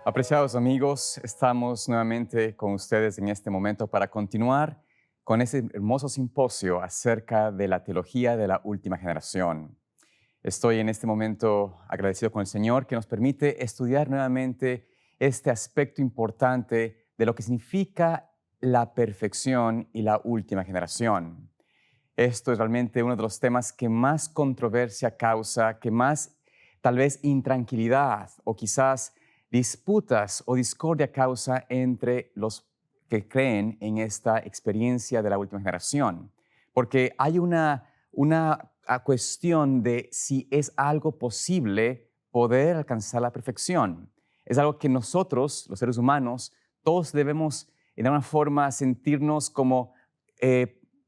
Apreciados amigos, estamos nuevamente con ustedes en este momento para continuar con ese hermoso simposio acerca de la teología de la última generación. Estoy en este momento agradecido con el Señor que nos permite estudiar nuevamente este aspecto importante de lo que significa la perfección y la última generación. Esto es realmente uno de los temas que más controversia causa, que más tal vez intranquilidad o quizás disputas o discordia causa entre los que creen en esta experiencia de la última generación. Porque hay una cuestión de si es algo posible poder alcanzar la perfección. Es algo que nosotros, los seres humanos, todos debemos de alguna forma sentirnos como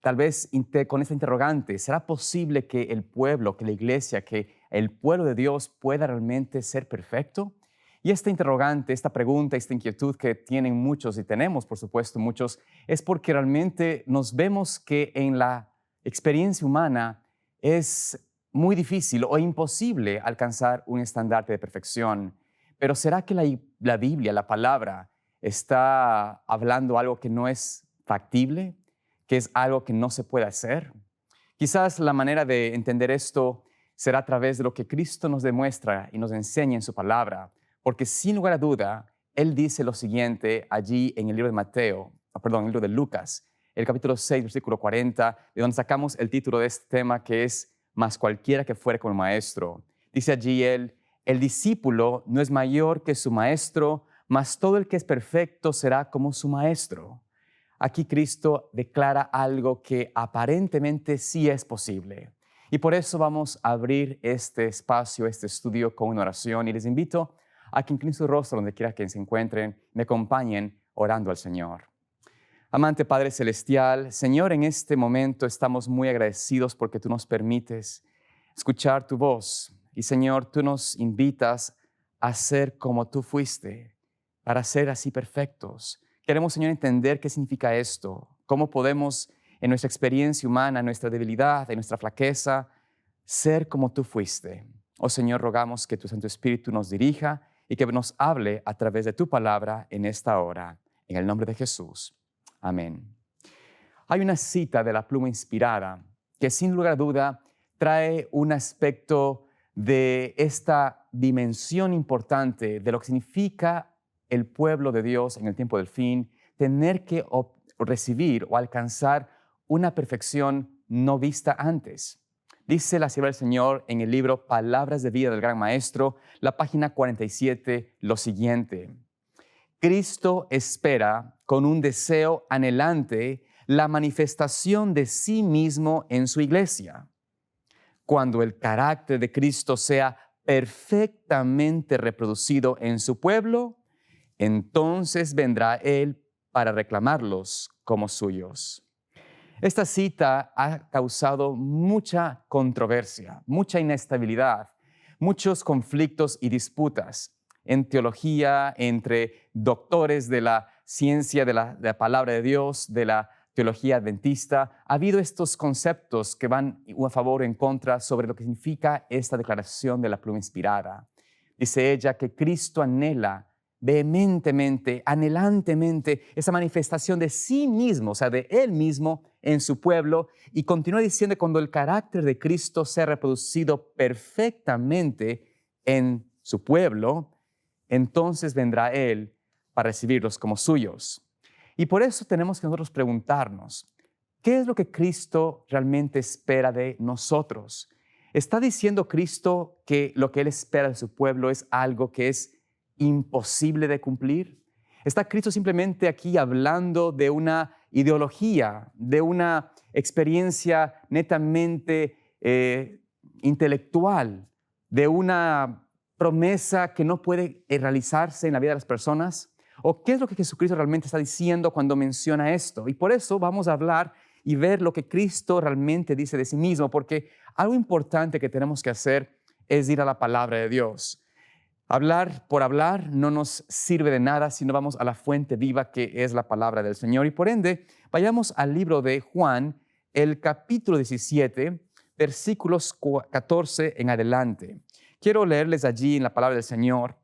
tal vez con esta interrogante: ¿será posible que el pueblo, que la iglesia, que el pueblo de Dios pueda realmente ser perfecto? Y esta interrogante, esta pregunta, esta inquietud que tienen muchos y tenemos, por supuesto, muchos, es porque realmente nos vemos que en la experiencia humana es muy difícil o imposible alcanzar un estandarte de perfección. Pero ¿será que la Biblia, la palabra, está hablando algo que no es factible, que es algo que no se puede hacer? Quizás la manera de entender esto será a través de lo que Cristo nos demuestra y nos enseña en su palabra, porque sin lugar a duda, Él dice lo siguiente allí en el libro de el libro de Lucas, el capítulo 6, versículo 40, de donde sacamos el título de este tema, que es «Mas cualquiera que fuere como el maestro». Dice allí Él: «El discípulo no es mayor que su maestro, mas todo el que es perfecto será como su maestro». Aquí Cristo declara algo que aparentemente sí es posible. Y por eso vamos a abrir este espacio, este estudio, con una oración. Y les invito a que inclinen su rostro donde quiera que se encuentren, me acompañen orando al Señor. Amante Padre Celestial, Señor, en este momento estamos muy agradecidos porque tú nos permites escuchar tu voz. Y Señor, tú nos invitas a ser como tú fuiste, para ser así perfectos. Queremos, Señor, entender qué significa esto, cómo podemos, en nuestra experiencia humana, en nuestra debilidad, en nuestra flaqueza, ser como tú fuiste. Oh Señor, rogamos que tu Santo Espíritu nos dirija y que nos hable a través de tu palabra en esta hora. En el nombre de Jesús. Amén. Hay una cita de la pluma inspirada que sin lugar a duda trae un aspecto de esta dimensión importante de lo que significa el pueblo de Dios en el tiempo del fin, tener que recibir o alcanzar una perfección no vista antes. Dice la sierva del Señor en el libro Palabras de Vida del Gran Maestro, la página 47, lo siguiente: Cristo espera con un deseo anhelante la manifestación de sí mismo en su iglesia. Cuando el carácter de Cristo sea perfectamente reproducido en su pueblo, entonces vendrá Él para reclamarlos como suyos. Esta cita ha causado mucha controversia, mucha inestabilidad, muchos conflictos y disputas en teología entre doctores de la ciencia de la palabra de Dios, de la teología adventista. Ha habido estos conceptos que van a favor o en contra sobre lo que significa esta declaración de la pluma inspirada. Dice ella que Cristo anhela vehementemente, anhelantemente, esa manifestación de sí mismo, o sea, de Él mismo en su pueblo, y continúa diciendo que cuando el carácter de Cristo sea reproducido perfectamente en su pueblo, entonces vendrá Él para recibirlos como suyos. Y por eso tenemos que nosotros preguntarnos, ¿qué es lo que Cristo realmente espera de nosotros? ¿Está diciendo Cristo que lo que Él espera de su pueblo es algo que es imposible de cumplir? ¿Está Cristo simplemente aquí hablando de una ideología, de una experiencia netamente intelectual, de una promesa que no puede realizarse en la vida de las personas? ¿O qué es lo que Jesucristo realmente está diciendo cuando menciona esto? Y por eso vamos a hablar y ver lo que Cristo realmente dice de sí mismo, porque algo importante que tenemos que hacer es ir a la palabra de Dios. Hablar por hablar no nos sirve de nada si no vamos a la fuente viva que es la palabra del Señor. Y por ende, vayamos al libro de Juan, el capítulo 17, versículos 14 en adelante. Quiero leerles allí en la palabra del Señor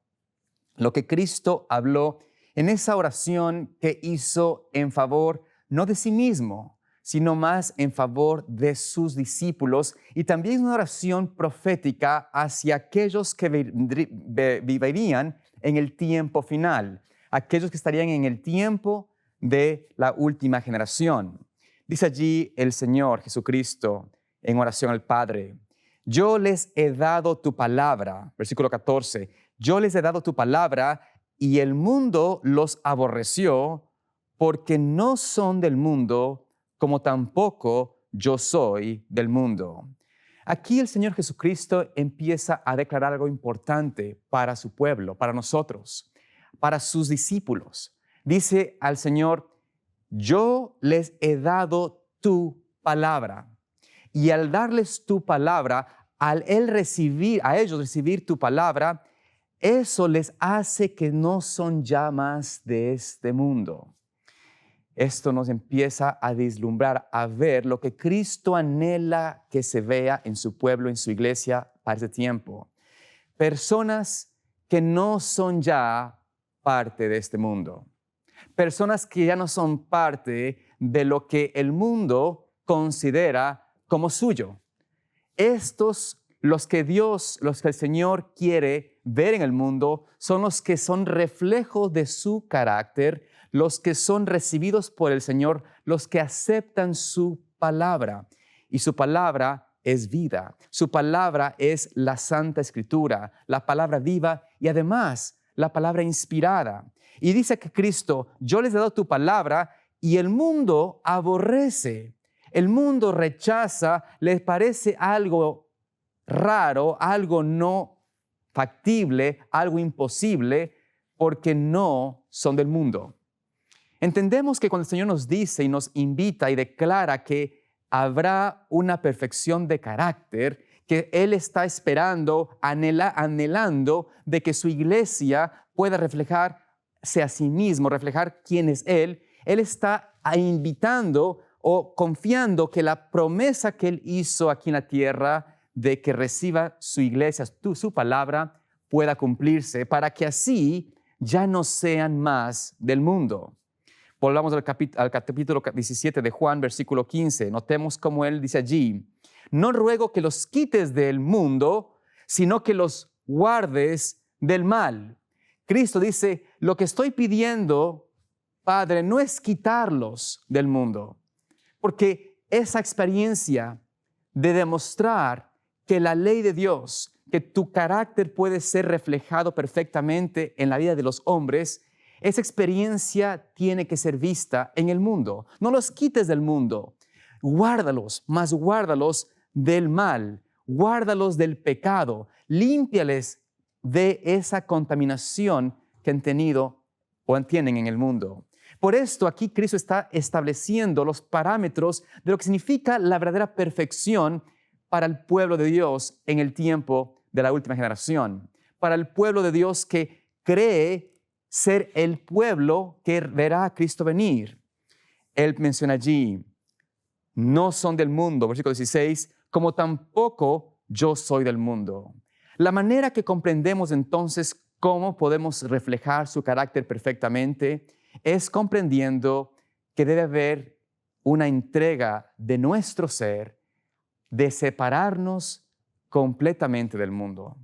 lo que Cristo habló en esa oración que hizo en favor no de sí mismo, sino más en favor de sus discípulos, y también una oración profética hacia aquellos que vivirían en el tiempo final, aquellos que estarían en el tiempo de la última generación. Dice allí el Señor Jesucristo en oración al Padre: yo les he dado tu palabra, versículo 14, yo les he dado tu palabra y el mundo los aborreció porque no son del mundo, como tampoco yo soy del mundo. Aquí el Señor Jesucristo empieza a declarar algo importante para su pueblo, para nosotros, para sus discípulos. Dice al Señor: yo les he dado tu palabra. Y al darles tu palabra, al ellos recibir tu palabra, eso les hace que no son ya más de este mundo. Esto nos empieza a vislumbrar, a ver lo que Cristo anhela que se vea en su pueblo, en su iglesia para ese tiempo. Personas que no son ya parte de este mundo. Personas que ya no son parte de lo que el mundo considera como suyo. Estos, los que el Señor quiere ver en el mundo, son los que son reflejos de su carácter, los que son recibidos por el Señor, los que aceptan su palabra. Y su palabra es vida. Su palabra es la Santa Escritura, la palabra viva y además la palabra inspirada. Y dice que Cristo: yo les he dado tu palabra y el mundo aborrece. El mundo rechaza, les parece algo raro, algo no factible, algo imposible, porque no son del mundo. Entendemos que cuando el Señor nos dice y nos invita y declara que habrá una perfección de carácter, que Él está esperando, anhelando de que su iglesia pueda reflejarse a sí mismo, reflejar quién es Él. Él está invitando o confiando que la promesa que Él hizo aquí en la tierra de que reciba su iglesia, su palabra, pueda cumplirse para que así ya no sean más del mundo. Volvamos al capítulo 17 de Juan, versículo 15. Notemos cómo Él dice allí: no ruego que los quites del mundo, sino que los guardes del mal. Cristo dice: lo que estoy pidiendo, Padre, no es quitarlos del mundo, porque esa experiencia de demostrar que la ley de Dios, que tu carácter puede ser reflejado perfectamente en la vida de los hombres, esa experiencia tiene que ser vista en el mundo. No los quites del mundo, guárdalos, mas guárdalos del mal, guárdalos del pecado, límpiales de esa contaminación que han tenido o tienen en el mundo. Por esto aquí Cristo está estableciendo los parámetros de lo que significa la verdadera perfección para el pueblo de Dios en el tiempo de la última generación, para el pueblo de Dios que cree ser el pueblo que verá a Cristo venir. Él menciona allí: no son del mundo, versículo 16, como tampoco yo soy del mundo. La manera que comprendemos entonces cómo podemos reflejar su carácter perfectamente es comprendiendo que debe haber una entrega de nuestro ser de separarnos completamente del mundo.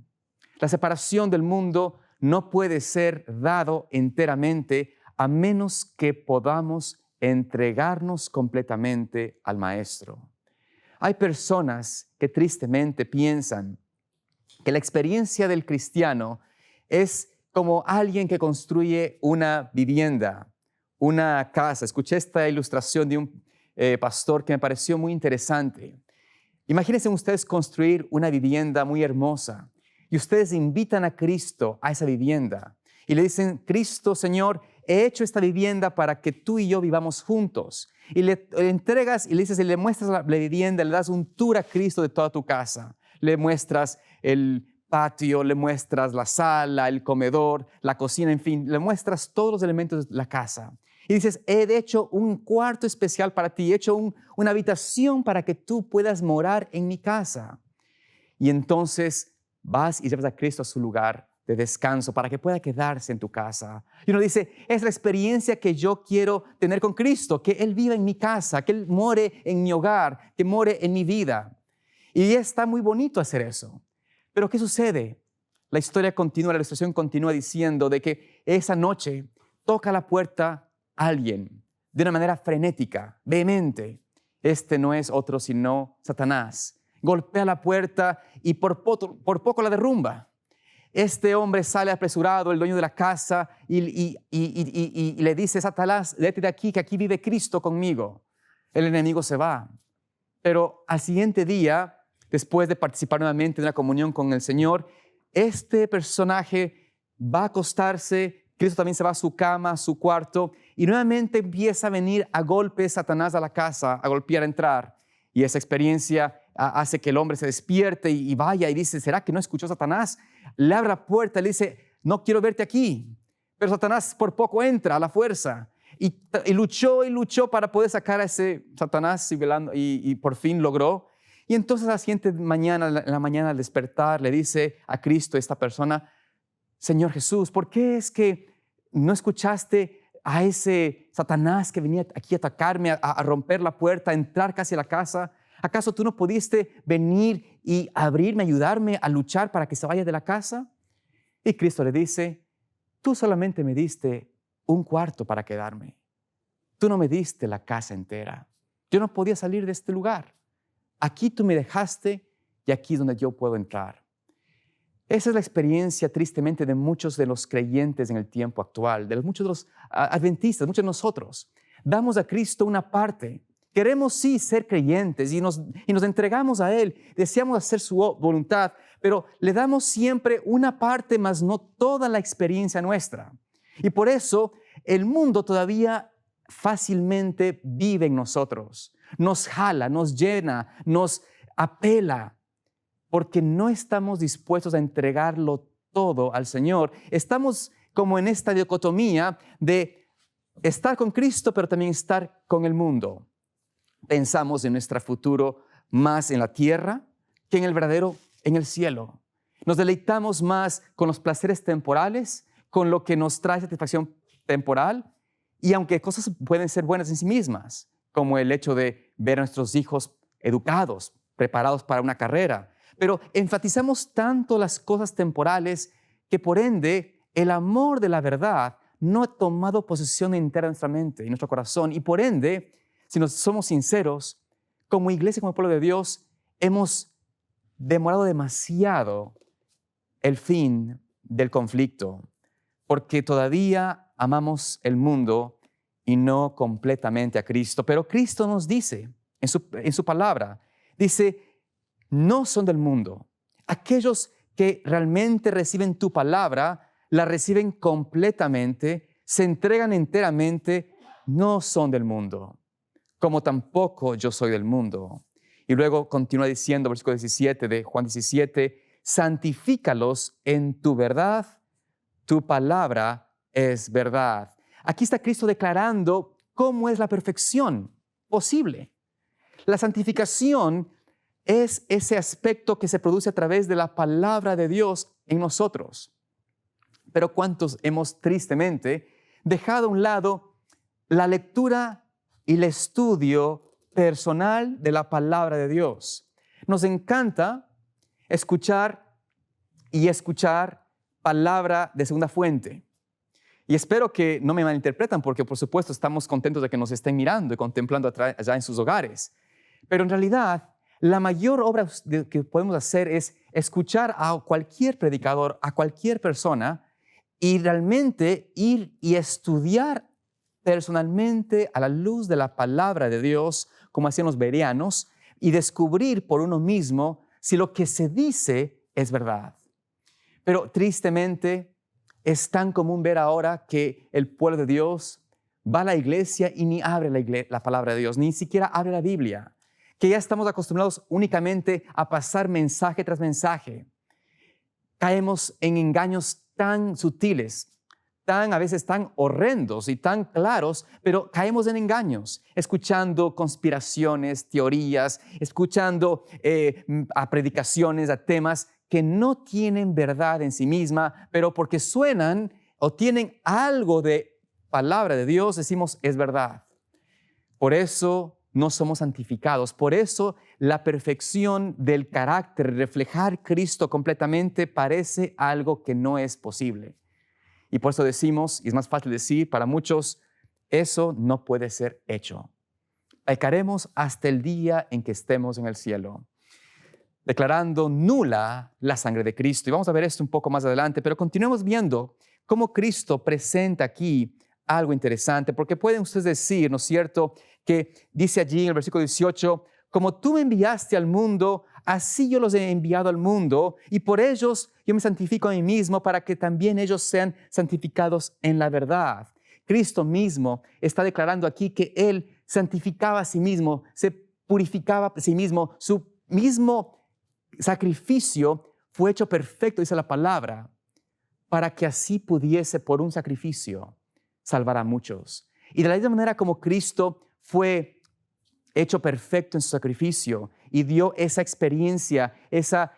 La separación del mundo no puede ser dado enteramente a menos que podamos entregarnos completamente al Maestro. Hay personas que tristemente piensan que la experiencia del cristiano es como alguien que construye una vivienda, una casa. Escuché esta ilustración de un pastor que me pareció muy interesante. Imagínense ustedes construir una vivienda muy hermosa y ustedes invitan a Cristo a esa vivienda y le dicen: Cristo, Señor, he hecho esta vivienda para que tú y yo vivamos juntos. Y le entregas y le dices, y le muestras la vivienda, le das un tour a Cristo de toda tu casa. Le muestras el patio, le muestras la sala, el comedor, la cocina, en fin, le muestras todos los elementos de la casa. Y dices: he hecho un cuarto especial para ti, he hecho una habitación para que tú puedas morar en mi casa. Y entonces vas y llevas a Cristo a su lugar de descanso para que pueda quedarse en tu casa. Y uno dice, es la experiencia que yo quiero tener con Cristo, que Él viva en mi casa, que Él more en mi hogar, que more en mi vida. Y está muy bonito hacer eso. Pero ¿qué sucede? La historia continúa, la ilustración continúa diciendo de que esa noche toca la puerta alguien de una manera frenética, vehemente. Este no es otro sino Satanás. Golpea la puerta y por poco la derrumba. Este hombre sale apresurado, el dueño de la casa, y le dice, Satanás, vete de aquí, que aquí vive Cristo conmigo. El enemigo se va. Pero al siguiente día, después de participar nuevamente de una comunión con el Señor, este personaje va a acostarse, Cristo también se va a su cama, a su cuarto, y nuevamente empieza a venir a golpes Satanás a la casa, a golpear, a entrar. Y esa experiencia hace que el hombre se despierte y vaya y dice, ¿será que no escuchó Satanás? Le abre la puerta y le dice, no quiero verte aquí. Pero Satanás por poco entra a la fuerza y luchó para poder sacar a ese Satanás y por fin logró. Y entonces la siguiente mañana, en la mañana al despertar, le dice a Cristo esta persona, Señor Jesús, ¿por qué es que no escuchaste a ese Satanás que venía aquí a atacarme, a romper la puerta, a entrar casi a la casa? ¿Acaso tú no pudiste venir y abrirme, ayudarme a luchar para que se vaya de la casa? Y Cristo le dice, tú solamente me diste un cuarto para quedarme. Tú no me diste la casa entera. Yo no podía salir de este lugar. Aquí tú me dejaste y aquí es donde yo puedo entrar. Esa es la experiencia, tristemente, de muchos de los creyentes en el tiempo actual, de muchos de los adventistas, muchos de nosotros. Damos a Cristo una parte. Queremos sí ser creyentes y nos entregamos a Él. Deseamos hacer su voluntad, pero le damos siempre una parte, más no toda la experiencia nuestra. Y por eso el mundo todavía fácilmente vive en nosotros. Nos jala, nos llena, nos apela, porque no estamos dispuestos a entregarlo todo al Señor. Estamos como en esta dicotomía de estar con Cristo, pero también estar con el mundo. Pensamos en nuestro futuro más en la tierra que en el verdadero, en el cielo. Nos deleitamos más con los placeres temporales, con lo que nos trae satisfacción temporal, y aunque cosas pueden ser buenas en sí mismas, como el hecho de ver a nuestros hijos educados, preparados para una carrera, pero enfatizamos tanto las cosas temporales que por ende el amor de la verdad no ha tomado posesión entera de nuestra mente y nuestro corazón, y por ende, si nos somos sinceros, como iglesia, como pueblo de Dios, hemos demorado demasiado el fin del conflicto, porque todavía amamos el mundo y no completamente a Cristo. Pero Cristo nos dice en su palabra, dice, no son del mundo. Aquellos que realmente reciben tu palabra, la reciben completamente, se entregan enteramente, no son del mundo, como tampoco yo soy del mundo. Y luego continúa diciendo, versículo 17 de Juan 17, santifícalos en tu verdad, tu palabra es verdad. Aquí está Cristo declarando cómo es la perfección posible. La santificación es ese aspecto que se produce a través de la palabra de Dios en nosotros. Pero ¿cuántos hemos tristemente dejado a un lado la lectura y el estudio personal de la palabra de Dios? Nos encanta escuchar palabra de segunda fuente. Y espero que no me malinterpretan, porque por supuesto estamos contentos de que nos estén mirando y contemplando allá en sus hogares. Pero en realidad, la mayor obra que podemos hacer es escuchar a cualquier predicador, a cualquier persona, y realmente ir y estudiar personalmente a la luz de la palabra de Dios, como hacían los bereanos, y descubrir por uno mismo si lo que se dice es verdad. Pero tristemente es tan común ver ahora que el pueblo de Dios va a la iglesia y ni abre la palabra de Dios, ni siquiera abre la Biblia, que ya estamos acostumbrados únicamente a pasar mensaje tras mensaje. Caemos en engaños tan sutiles, a veces tan horrendos y tan claros, pero caemos en engaños, escuchando conspiraciones, teorías, escuchando a predicaciones, a temas que no tienen verdad en sí misma, pero porque suenan o tienen algo de palabra de Dios, decimos es verdad. Por eso no somos santificados. Por eso la perfección del carácter, reflejar Cristo completamente, parece algo que no es posible. Y por eso decimos, y es más fácil decir para muchos, eso no puede ser hecho. Pecaremos hasta el día en que estemos en el cielo, declarando nula la sangre de Cristo. Y vamos a ver esto un poco más adelante, pero continuemos viendo cómo Cristo presenta aquí algo interesante, porque pueden ustedes decir, ¿no es cierto?, que dice allí en el versículo 18, como tú me enviaste al mundo, así yo los he enviado al mundo, y por ellos yo me santifico a mí mismo para que también ellos sean santificados en la verdad. Cristo mismo está declarando aquí que Él santificaba a sí mismo, se purificaba a sí mismo, su mismo sacrificio fue hecho perfecto, dice la palabra, para que así pudiese por un sacrificio salvar a muchos. Y de la misma manera como Cristo fue hecho perfecto en su sacrificio y dio esa experiencia, esa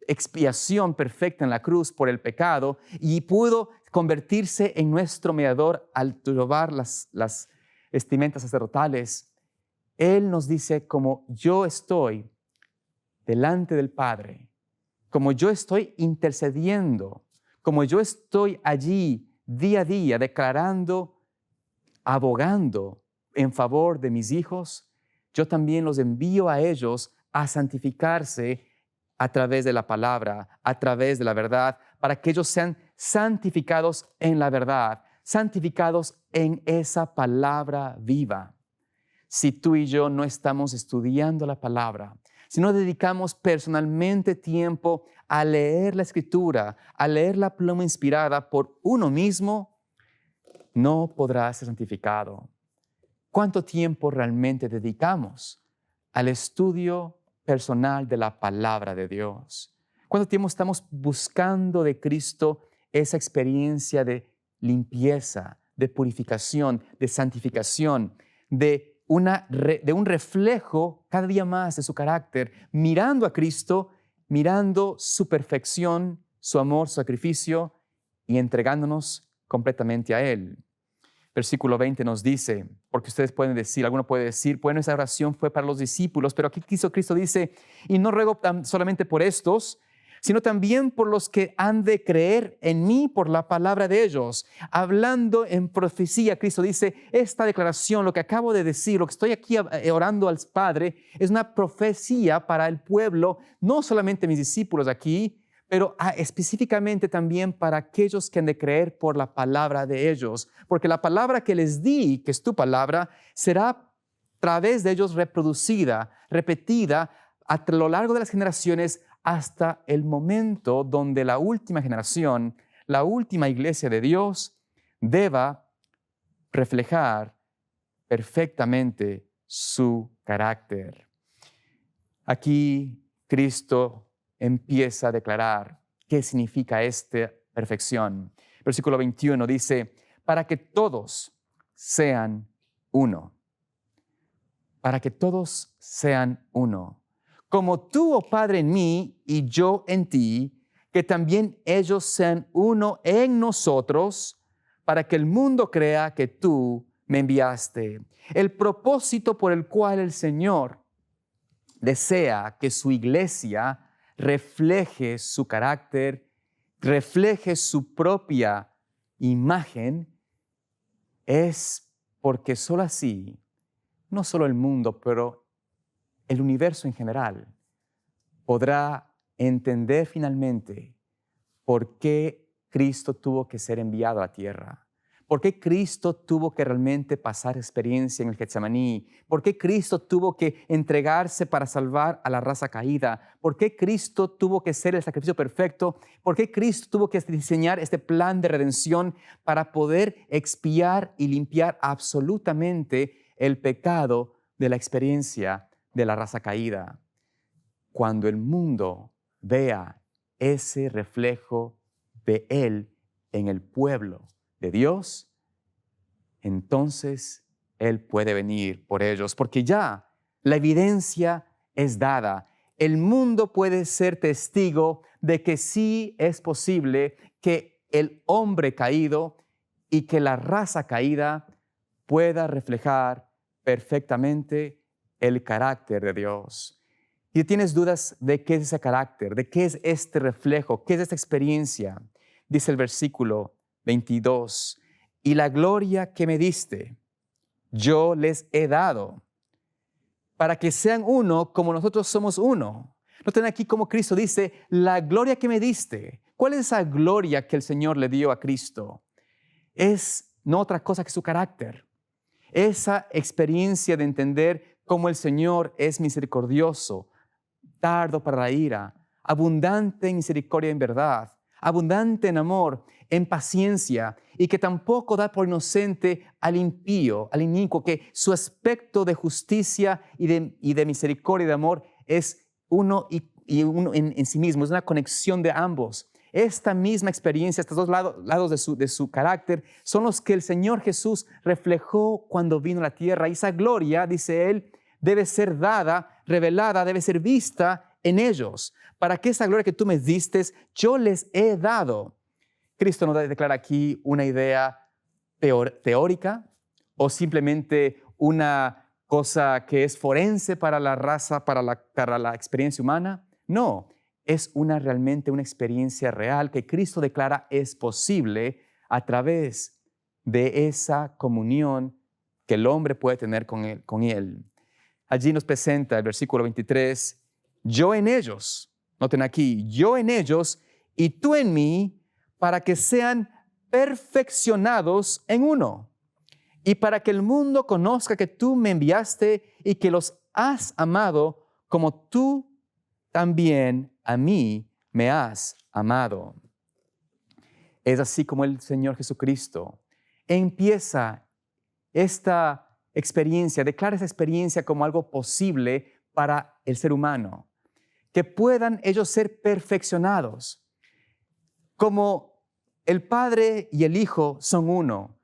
expiación perfecta en la cruz por el pecado y pudo convertirse en nuestro mediador al robar las vestimentas sacerdotales. Él nos dice, como yo estoy delante del Padre, como yo estoy intercediendo, como yo estoy allí día a día declarando, abogando en favor de mis hijos, yo también los envío a ellos a santificarse a través de la palabra, a través de la verdad, para que ellos sean santificados en la verdad, santificados en esa palabra viva. Si tú y yo no estamos estudiando la palabra, si no dedicamos personalmente tiempo a leer la Escritura, a leer la pluma inspirada por uno mismo, no podrás ser santificado. ¿Cuánto tiempo realmente dedicamos al estudio personal de la palabra de Dios? ¿Cuánto tiempo estamos buscando de Cristo esa experiencia de limpieza, de purificación, de santificación, de un reflejo cada día más de su carácter, mirando a Cristo, mirando su perfección, su amor, su sacrificio y entregándonos completamente a Él? Versículo 20 nos dice, porque ustedes pueden decir, alguno puede decir, bueno, esa oración fue para los discípulos, pero aquí Cristo dice, y no ruego solamente por estos, sino también por los que han de creer en mí por la palabra de ellos. Hablando en profecía, Cristo dice, esta declaración, lo que acabo de decir, lo que estoy aquí orando al Padre, es una profecía para el pueblo, no solamente mis discípulos aquí, pero específicamente también para aquellos que han de creer por la palabra de ellos. Porque la palabra que les di, que es tu palabra, será a través de ellos reproducida, repetida a lo largo de las generaciones hasta el momento donde la última generación, la última iglesia de Dios, deba reflejar perfectamente su carácter. Aquí Cristo empieza a declarar qué significa esta perfección. Versículo 21 dice, para que todos sean uno. Para que todos sean uno. Como tú, oh Padre, en mí y yo en ti, que también ellos sean uno en nosotros, para que el mundo crea que tú me enviaste. El propósito por el cual el Señor desea que su iglesia refleje su carácter, refleje su propia imagen, es porque solo así, no solo el mundo, pero el universo en general, podrá entender finalmente por qué Cristo tuvo que ser enviado a la tierra. ¿Por qué Cristo tuvo que realmente pasar experiencia en el Getsemaní? ¿Por qué Cristo tuvo que entregarse para salvar a la raza caída? ¿Por qué Cristo tuvo que ser el sacrificio perfecto? ¿Por qué Cristo tuvo que diseñar este plan de redención para poder expiar y limpiar absolutamente el pecado de la experiencia de la raza caída? Cuando el mundo vea ese reflejo de Él en el pueblo de Dios, entonces Él puede venir por ellos, porque ya la evidencia es dada. el mundo puede ser testigo de que sí es posible que el hombre caído y que la raza caída pueda reflejar perfectamente el carácter de Dios. Y tienes dudas de qué es ese carácter, de qué es este reflejo, qué es esta experiencia. Dice el versículo 22, y la gloria que me diste, yo les he dado, para que sean uno como nosotros somos uno. Noten aquí cómo Cristo dice, la gloria que me diste. ¿Cuál es esa gloria que el Señor le dio a Cristo? Es no otra cosa que su carácter. Esa experiencia de entender cómo el Señor es misericordioso, tardo para la ira, abundante en misericordia y en verdad, abundante en amor, en paciencia, y que tampoco da por inocente al impío, al inicuo, que su aspecto de justicia y de misericordia y de amor es uno y uno en sí mismo, es una conexión de ambos. Esta misma experiencia, estos dos lados de su carácter, son los que el Señor Jesús reflejó cuando vino a la tierra. Y esa gloria, dice Él, debe ser dada, revelada, debe ser vista en ellos. Para que esa gloria que tú me diste, yo les he dado. Cristo no declara aquí una idea teórica o simplemente una cosa que es forense para la raza, para la experiencia humana. No, es realmente una experiencia real que Cristo declara es posible a través de esa comunión que el hombre puede tener con Él. Allí nos presenta el versículo 23, yo en ellos, noten aquí, yo en ellos y tú en mí, para que sean perfeccionados en uno, y para que el mundo conozca que tú me enviaste y que los has amado como tú también a mí me has amado. Es así como el Señor Jesucristo empieza esta experiencia, declara esa experiencia como algo posible para el ser humano, que puedan ellos ser perfeccionados. Como el Padre y el Hijo son uno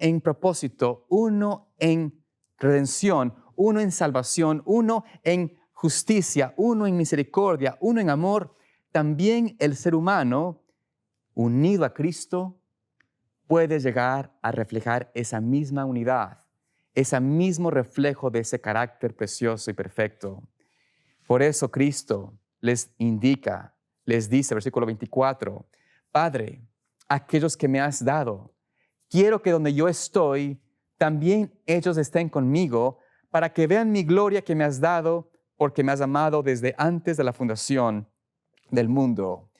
en propósito, uno en redención, uno en salvación, uno en justicia, uno en misericordia, uno en amor. También el ser humano, unido a Cristo, puede llegar a reflejar esa misma unidad, ese mismo reflejo de ese carácter precioso y perfecto. Por eso Cristo les indica, les dice, versículo 24, Padre, aquellos que me has dado, quiero que donde yo estoy, también ellos estén conmigo, para que vean mi gloria que me has dado, porque me has amado desde antes de la fundación del mundo.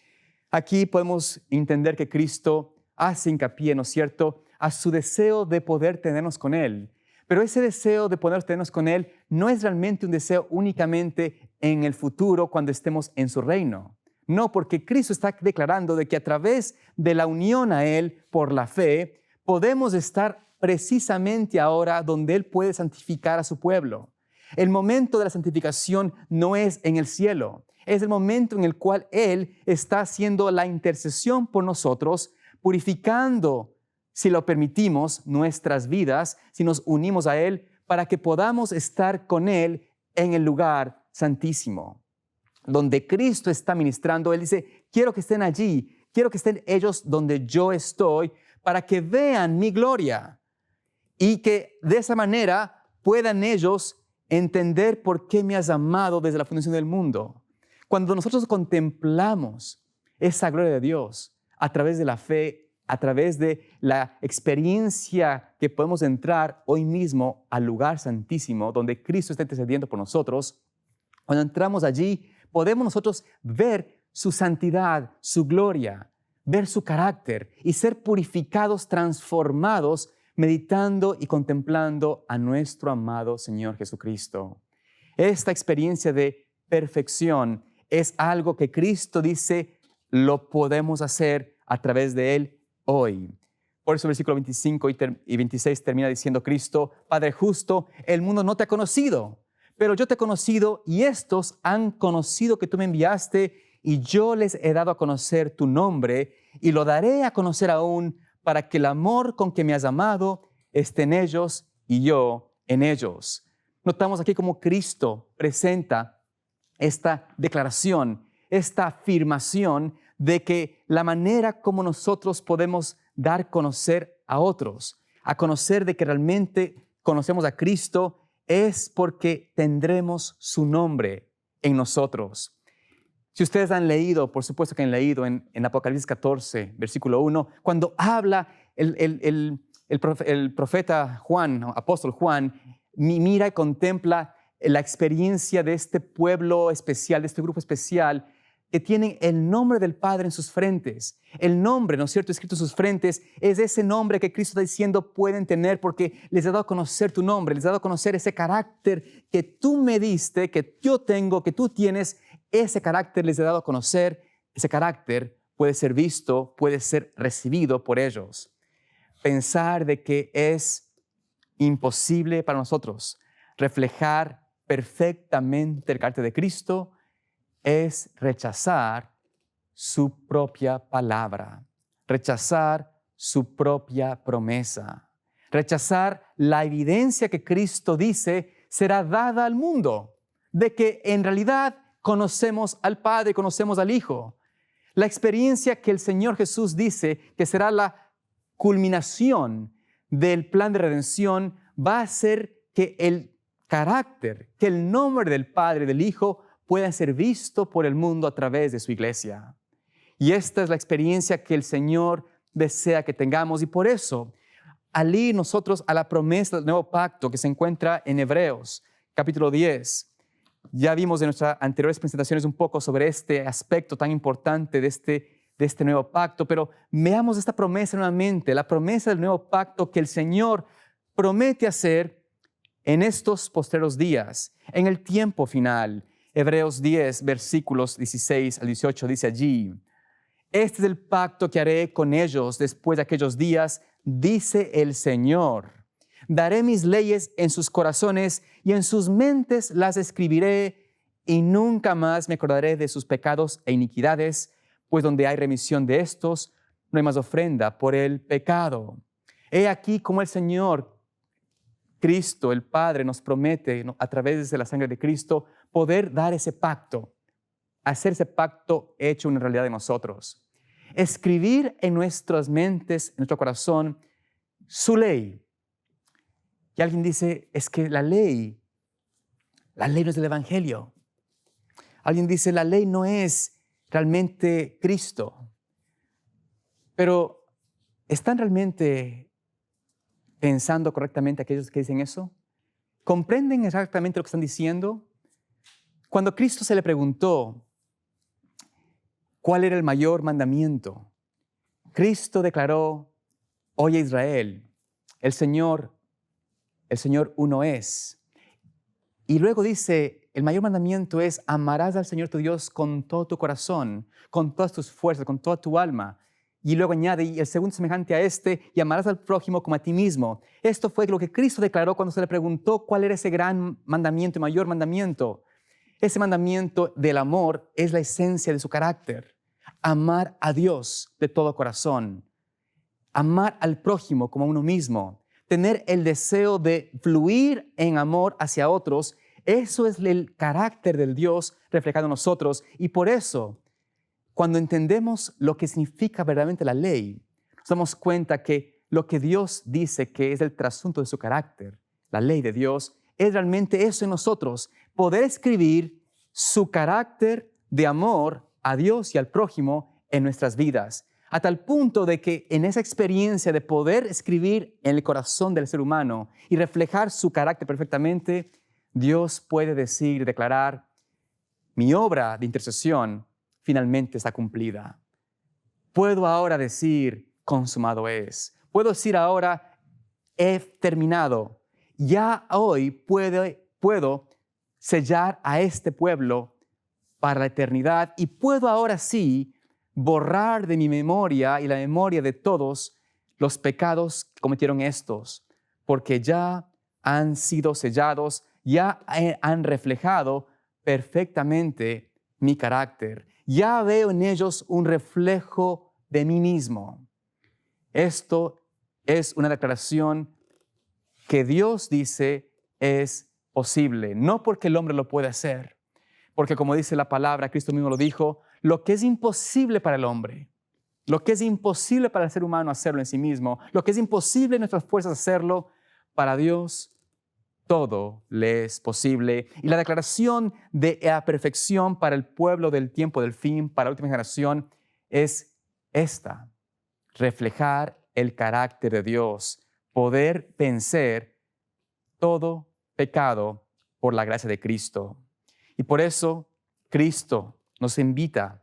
Aquí podemos entender que Cristo hace hincapié, ¿no es cierto?, a su deseo de poder tenernos con Él. Pero ese deseo de poder tenernos con Él no es realmente un deseo únicamente en el futuro cuando estemos en su reino. No, porque Cristo está declarando de que a través de la unión a Él por la fe, podemos estar precisamente ahora donde Él puede santificar a su pueblo. El momento de la santificación no es en el cielo, es el momento en el cual Él está haciendo la intercesión por nosotros, purificando, si lo permitimos, nuestras vidas, si nos unimos a Él, para que podamos estar con Él en el lugar santísimo. Donde Cristo está ministrando, Él dice, quiero que estén allí, quiero que estén ellos donde yo estoy, para que vean mi gloria y que de esa manera puedan ellos entender por qué me has amado desde la fundación del mundo. Cuando nosotros contemplamos esa gloria de Dios a través de la fe, a través de la experiencia que podemos entrar hoy mismo al lugar santísimo donde Cristo está intercediendo por nosotros, cuando entramos allí podemos nosotros ver su santidad, su gloria, ver su carácter y ser purificados, transformados, meditando y contemplando a nuestro amado Señor Jesucristo. Esta experiencia de perfección es algo que Cristo dice lo podemos hacer a través de Él hoy. Por eso el versículo 25 y 26 termina diciendo Cristo, Padre justo, el mundo no te ha conocido, pero yo te he conocido y estos han conocido que tú me enviaste y yo les he dado a conocer tu nombre y lo daré a conocer aún para que el amor con que me has amado esté en ellos y yo en ellos. Notamos aquí cómo Cristo presenta esta declaración, esta afirmación de que la manera como nosotros podemos dar a conocer a otros, a conocer de que realmente conocemos a Cristo, es porque tendremos su nombre en nosotros. Si ustedes han leído, por supuesto que han leído en Apocalipsis 14, versículo 1, cuando habla el profeta Juan, apóstol Juan, mira y contempla la experiencia de este pueblo especial, de este grupo especial, que tienen el nombre del Padre en sus frentes. El nombre, ¿no es cierto?, escrito en sus frentes, es ese nombre que Cristo está diciendo pueden tener porque les he dado a conocer tu nombre, les he dado a conocer ese carácter que tú me diste, que yo tengo, que tú tienes. Ese carácter les he dado a conocer. Ese carácter puede ser visto, puede ser recibido por ellos. Pensar de que es imposible para nosotros reflejar perfectamente el carácter de Cristo es rechazar su propia palabra, rechazar su propia promesa, rechazar la evidencia que Cristo dice será dada al mundo, de que en realidad conocemos al Padre, conocemos al Hijo. La experiencia que el Señor Jesús dice que será la culminación del plan de redención va a ser que el carácter, que el nombre del Padre y del Hijo pueda ser visto por el mundo a través de su iglesia. Y esta es la experiencia que el Señor desea que tengamos. Y por eso, al ir nosotros a la promesa del nuevo pacto que se encuentra en Hebreos, capítulo 10, ya vimos en nuestras anteriores presentaciones un poco sobre este aspecto tan importante de este nuevo pacto, pero veamos esta promesa nuevamente, la promesa del nuevo pacto que el Señor promete hacer en estos postreros días, en el tiempo final. Hebreos 10, versículos 16 al 18 dice allí: este es el pacto que haré con ellos después de aquellos días, dice el Señor. Daré mis leyes en sus corazones y en sus mentes las escribiré, y nunca más me acordaré de sus pecados e iniquidades, pues donde hay remisión de estos, no hay más ofrenda por el pecado. He aquí como el Señor Cristo, el Padre, nos promete a través de la sangre de Cristo poder dar ese pacto, hacer ese pacto hecho una realidad de nosotros. Escribir en nuestras mentes, en nuestro corazón, su ley. Y alguien dice, es que la ley no es del Evangelio. Alguien dice, la ley no es realmente Cristo. Pero, ¿están realmente pensando correctamente aquellos que dicen eso? ¿Comprenden exactamente lo que están diciendo? Cuando Cristo se le preguntó cuál era el mayor mandamiento, Cristo declaró: oye Israel, el Señor uno es. Y luego dice, el mayor mandamiento es: amarás al Señor tu Dios con todo tu corazón, con todas tus fuerzas, con toda tu alma. Y luego añade, y el segundo semejante a este, y amarás al prójimo como a ti mismo. Esto fue lo que Cristo declaró cuando se le preguntó cuál era ese gran mandamiento, el mayor mandamiento. Ese mandamiento del amor es la esencia de su carácter. Amar a Dios de todo corazón. Amar al prójimo como a uno mismo. Tener el deseo de fluir en amor hacia otros. Eso es el carácter del Dios reflejado en nosotros. Y por eso, cuando entendemos lo que significa verdaderamente la ley, nos damos cuenta que lo que Dios dice que es el trasunto de su carácter, la ley de Dios, es realmente eso en nosotros. Poder escribir su carácter de amor a Dios y al prójimo en nuestras vidas. A tal punto de que en esa experiencia de poder escribir en el corazón del ser humano y reflejar su carácter perfectamente, Dios puede decir, declarar: mi obra de intercesión finalmente está cumplida. Puedo ahora decir, consumado es. Puedo decir ahora, he terminado. Ya hoy puedo sellar a este pueblo para la eternidad y puedo ahora sí borrar de mi memoria y la memoria de todos los pecados que cometieron estos, porque ya han sido sellados, ya han reflejado perfectamente mi carácter. Ya veo en ellos un reflejo de mí mismo. Esto es una declaración que Dios dice es posible, no porque el hombre lo puede hacer, Porque como dice la palabra, Cristo mismo lo dijo, lo que es imposible para el hombre, lo que es imposible para el ser humano hacerlo en sí mismo, lo que es imposible en nuestras fuerzas hacerlo, para Dios todo le es posible. Y la declaración de la perfección para el pueblo del tiempo del fin, para la última generación, es esta: reflejar el carácter de Dios, poder vencer todo pecado por la gracia de Cristo. Y por eso Cristo nos invita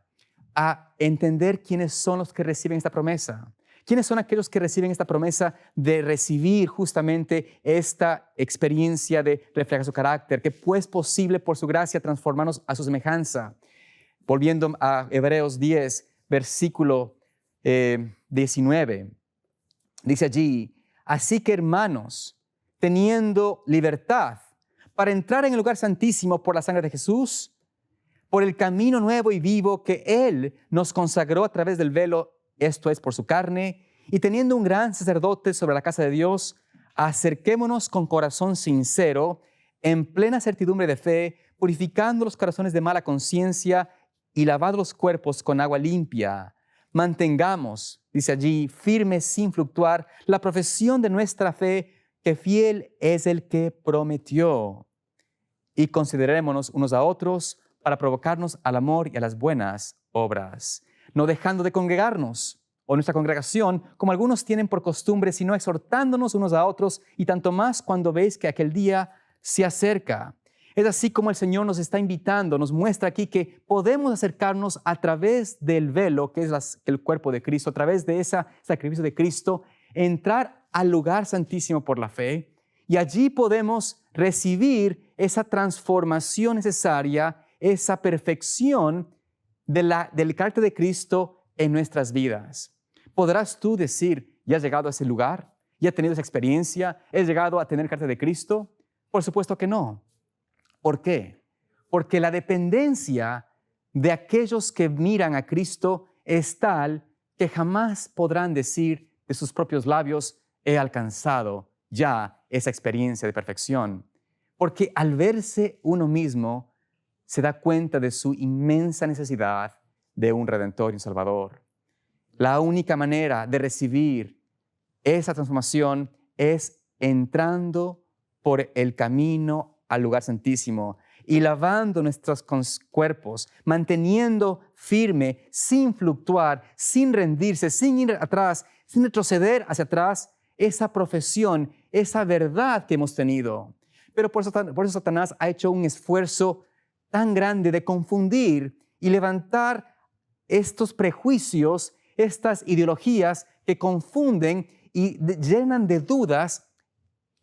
a entender quiénes son los que reciben esta promesa. ¿Quiénes son aquellos que reciben esta promesa de recibir justamente esta experiencia de reflejar su carácter, que pues posible por su gracia transformarnos a su semejanza? Volviendo a Hebreos 10, versículo 19, dice allí: así que, hermanos, teniendo libertad para entrar en el lugar santísimo por la sangre de Jesús, por el camino nuevo y vivo que Él nos consagró a través del velo, esto es, por su carne, y teniendo un gran sacerdote sobre la casa de Dios, acerquémonos con corazón sincero, en plena certidumbre de fe, purificando los corazones de mala conciencia y lavando los cuerpos con agua limpia. Mantengamos, dice allí, firmes sin fluctuar, la profesión de nuestra fe, que fiel es el que prometió. Y considerémonos unos a otros para provocarnos al amor y a las buenas obras, no dejando de congregarnos, o nuestra congregación, como algunos tienen por costumbre, sino exhortándonos unos a otros, y tanto más cuando veis que aquel día se acerca. Es así como el Señor nos está invitando, nos muestra aquí que podemos acercarnos a través del velo, que es el cuerpo de Cristo, a través de ese sacrificio de Cristo, entrar al lugar santísimo por la fe, y allí podemos recibir esa transformación necesaria, esa perfección del carácter de Cristo en nuestras vidas. ¿Podrás tú decir, ya has llegado a ese lugar? ¿Ya has tenido esa experiencia? ¿Has llegado a tener el carácter de Cristo? Por supuesto que no. ¿Por qué? Porque la dependencia de aquellos que miran a Cristo es tal que jamás podrán decir de sus propios labios: he alcanzado ya esa experiencia de perfección. Porque al verse uno mismo, se da cuenta de su inmensa necesidad de un Redentor y un Salvador. La única manera de recibir esa transformación es entrando por el camino al lugar santísimo y lavando nuestros cuerpos, manteniendo firme, sin fluctuar, sin rendirse, sin ir atrás, sin retroceder hacia atrás, esa profesión, esa verdad que hemos tenido. Pero por eso Satanás ha hecho un esfuerzo tan grande de confundir y levantar estos prejuicios, estas ideologías que confunden y llenan de dudas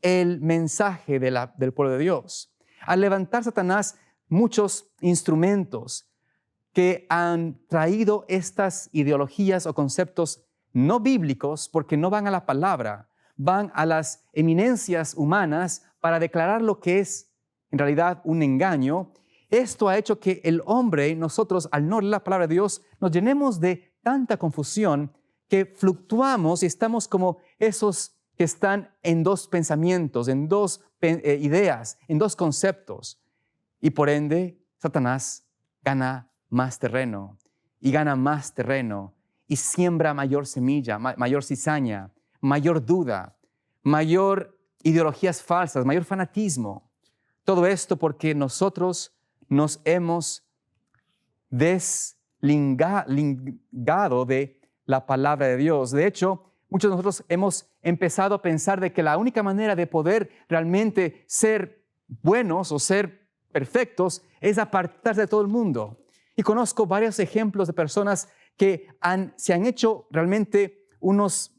el mensaje del pueblo de Dios. Al levantar Satanás muchos instrumentos que han traído estas ideologías o conceptos no bíblicos, porque no van a la palabra, van a las eminencias humanas para declarar lo que es en realidad un engaño. Esto ha hecho que el hombre, nosotros, al no leer la palabra de Dios, nos llenemos de tanta confusión que fluctuamos y estamos como esos que están en dos pensamientos, en dos ideas, en dos conceptos. Y por ende, Satanás gana más terreno y gana más terreno y siembra mayor semilla, mayor cizaña, mayor duda, mayor ideologías falsas, mayor fanatismo. Todo esto porque nosotros nos hemos deslingado de la palabra de Dios. De hecho, muchos de nosotros hemos empezado a pensar de que la única manera de poder realmente ser buenos o ser perfectos es apartarse de todo el mundo. Y conozco varios ejemplos de personas que se han hecho realmente unas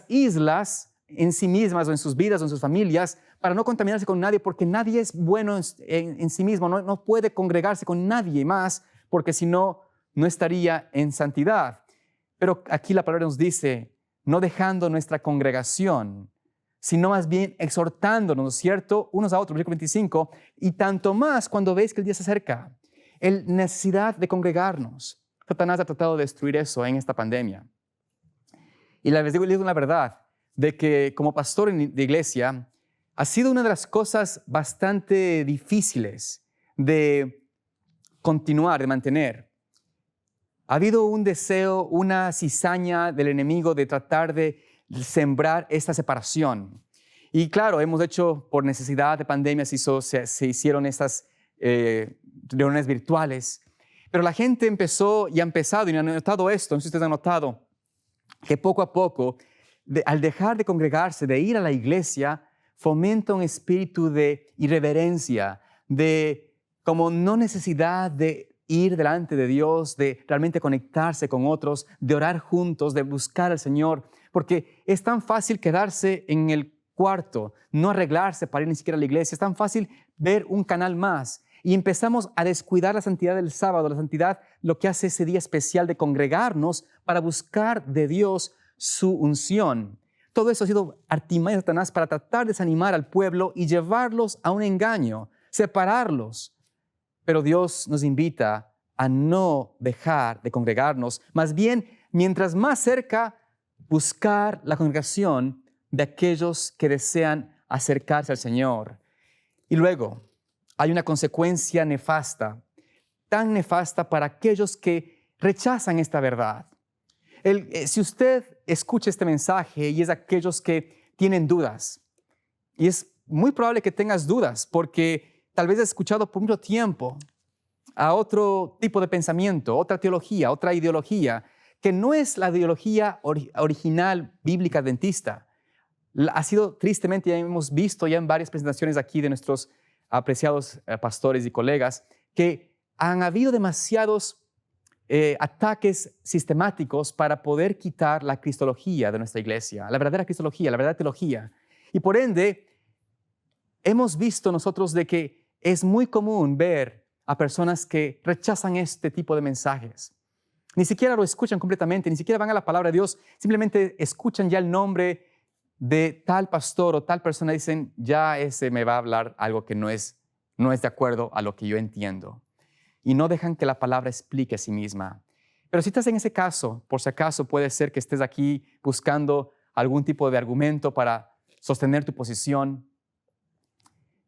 islas en sí mismas o en sus vidas o en sus familias para no contaminarse con nadie, porque nadie es bueno en sí mismo, no puede congregarse con nadie más, porque si no, no estaría en santidad. Pero aquí la palabra nos dice, no dejando nuestra congregación, sino más bien exhortándonos, ¿no es cierto?, unos a otros, versículo 25, y tanto más cuando veis que el día se acerca. La necesidad de congregarnos. Satanás ha tratado de destruir eso en esta pandemia. Y les digo la verdad, de que como pastor de iglesia, ha sido una de las cosas bastante difíciles de continuar, de mantener. Ha habido un deseo, una cizaña del enemigo de tratar de sembrar esta separación. Y claro, hemos hecho, por necesidad de pandemia, se hicieron estas reuniones virtuales. Pero la gente empezó y ha empezado, y han notado esto, no sé si ustedes han notado, que poco a poco, al dejar de congregarse, de ir a la iglesia, fomenta un espíritu de irreverencia, de como no necesidad de ir delante de Dios, de realmente conectarse con otros, de orar juntos, de buscar al Señor, porque es tan fácil quedarse en el cuarto, no arreglarse para ir ni siquiera a la iglesia, es tan fácil ver un canal más y empezamos a descuidar la santidad del sábado, la santidad, lo que hace ese día especial de congregarnos para buscar de Dios su unción. Todo eso ha sido artimaña de Satanás para tratar de desanimar al pueblo y llevarlos a un engaño, separarlos. Pero Dios nos invita a no dejar de congregarnos, más bien, mientras más cerca, buscar la congregación de aquellos que desean acercarse al Señor. Y luego, hay una consecuencia nefasta, tan nefasta para aquellos que rechazan esta verdad. Si usted escucha este mensaje y es de aquellos que tienen dudas, y es muy probable que tengas dudas porque tal vez has escuchado por mucho tiempo a otro tipo de pensamiento, otra teología, otra ideología, que no es la ideología original bíblica adventista. Ha sido, tristemente, ya hemos visto ya en varias presentaciones aquí de nuestros apreciados pastores y colegas, que han habido demasiados ataques sistemáticos para poder quitar la cristología de nuestra iglesia, la verdadera cristología, la verdadera teología. Y por ende, hemos visto nosotros de que es muy común ver a personas que rechazan este tipo de mensajes. Ni siquiera lo escuchan completamente, ni siquiera van a la palabra de Dios, simplemente escuchan ya el nombre de tal pastor o tal persona y dicen, ya ese me va a hablar algo que no es de acuerdo a lo que yo entiendo. Y no dejan que la palabra explique a sí misma. Pero si estás en ese caso, por si acaso puede ser que estés aquí buscando algún tipo de argumento para sostener tu posición.